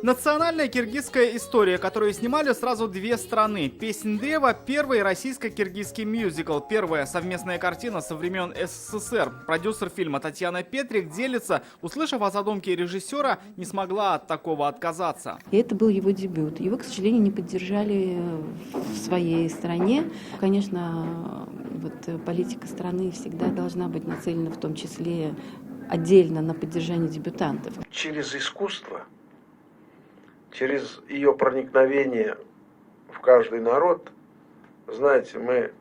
Национальная киргизская история, которую снимали сразу две страны. «Песнь древа» – первый российско-киргизский мюзикл, первая совместная картина со времен СССР. Продюсер фильма Татьяна Петрик делится, услышав о задумке режиссера, не смогла от такого отказаться. И это был его дебют. Его, к сожалению, не поддержали в своей стране. Конечно, вот политика страны всегда должна быть нацелена в том числе отдельно на поддержание дебютантов. Через искусство, через ее проникновение в каждый народ, знаете, мы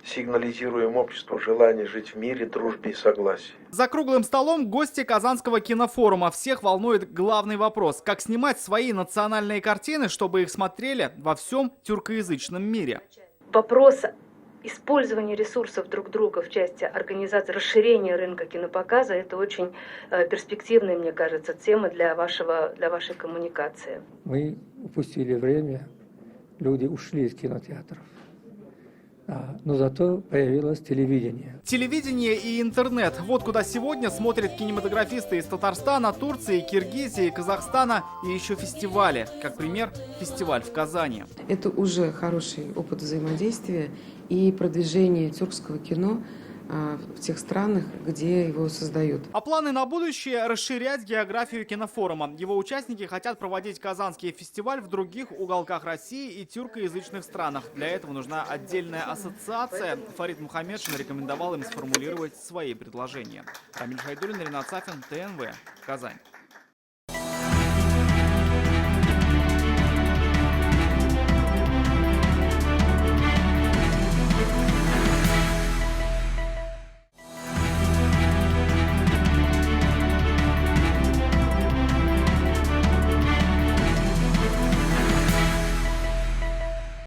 сигнализируем обществу желание жить в мире, дружбе и согласии. За круглым столом гости Казанского кинофорума. Всех волнует главный вопрос: как снимать свои национальные картины, чтобы их смотрели во всем тюркоязычном мире. Вопрос использования ресурсов друг друга в части организации, расширения рынка кинопоказа – это очень перспективная, мне кажется, тема для вашей коммуникации. Мы упустили время, люди ушли из кинотеатров. Но зато появилось телевидение. Телевидение и интернет. Вот куда сегодня смотрят кинематографисты из Татарстана, Турции, Киргизии, Казахстана и еще фестивали. Как пример, фестиваль в Казани. Это уже хороший опыт взаимодействия и продвижения тюркского кино в тех странах, где его создают. А планы на будущее – расширять географию кинофорума. Его участники хотят проводить казанский фестиваль в других уголках России и тюркоязычных странах. Для этого нужна отдельная ассоциация. Фарид Мухаммедшин рекомендовал им сформулировать свои предложения. Рамиль Хайдуллин, Ринат Сафин, ТНВ, Казань.